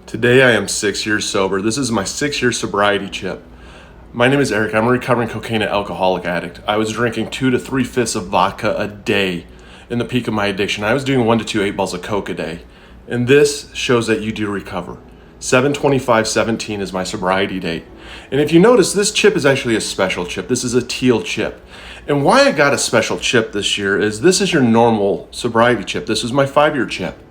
Today I am 6 years sober. This is my 6-year sobriety chip. My name is Eric. I'm a recovering cocaine and alcoholic addict. I was drinking 2 to 3/5 of vodka a day in the peak of my addiction. I was doing 1 to 2 8-balls of coke a day. And this shows that you do recover. 7/25/17 is my sobriety date. And if you notice, this chip is actually a special chip. This is a teal chip. And why I got a special chip this year is this is your normal sobriety chip. This is my 5-year chip.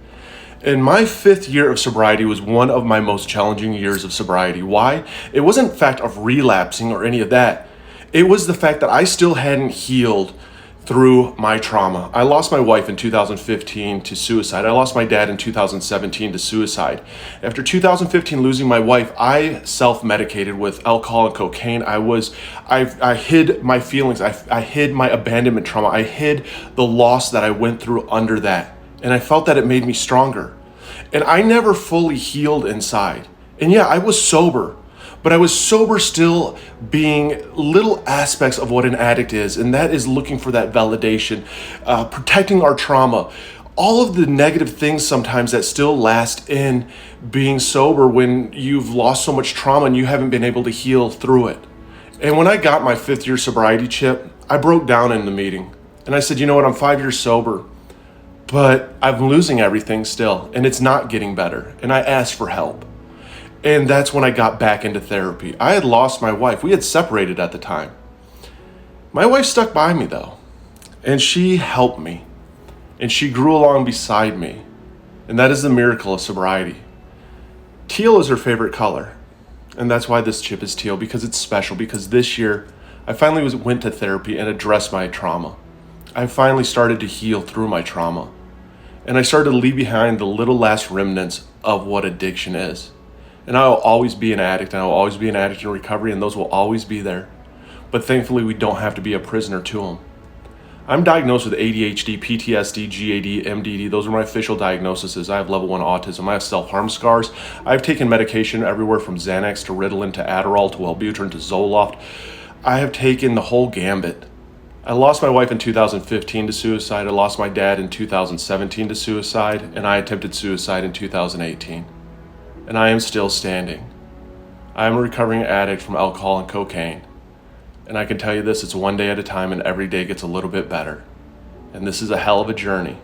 And my 5th year of sobriety was one of my most challenging years of sobriety. Why? It wasn't the fact of relapsing or any of that. It was the fact that I still hadn't healed through my trauma. I lost my wife in 2015 to suicide. I lost my dad in 2017 to suicide. After 2015 losing my wife, I self-medicated with alcohol and cocaine. I hid my feelings. I hid my abandonment trauma. I hid the loss that I went through under that. And I felt that it made me stronger. And I never fully healed inside. And yeah, I was sober, but I was sober still being little aspects of what an addict is. And that is looking for that validation, protecting our trauma, all of the negative things sometimes that still last in being sober when you've lost so much trauma and you haven't been able to heal through it. And when I got my 5th year sobriety chip, I broke down in the meeting. And I said, you know what, I'm 5 years sober, but I'm losing everything still, and it's not getting better. And I asked for help. And that's when I got back into therapy. I had lost my wife. We had separated at the time. My wife stuck by me though, and she helped me, and she grew along beside me. And that is the miracle of sobriety. Teal is her favorite color. And that's why this chip is teal, because it's special, because this year I finally went to therapy and addressed my trauma. I finally started to heal through my trauma. And I started to leave behind the little last remnants of what addiction is. And I will always be an addict, and I will always be an addict in recovery, and those will always be there. But thankfully, we don't have to be a prisoner to them. I'm diagnosed with ADHD, PTSD, GAD, MDD. Those are my official diagnoses. I have level 1 autism. I have self-harm scars. I've taken medication everywhere from Xanax to Ritalin to Adderall to Wellbutrin to Zoloft. I have taken the whole gambit. I lost my wife in 2015 to suicide. I lost my dad in 2017 to suicide, and I attempted suicide in 2018. And I am still standing. I am a recovering addict from alcohol and cocaine. And I can tell you this, it's one day at a time, and every day gets a little bit better. And this is a hell of a journey,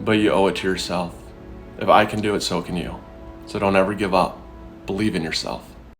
but you owe it to yourself. If I can do it, so can you. So don't ever give up. Believe in yourself.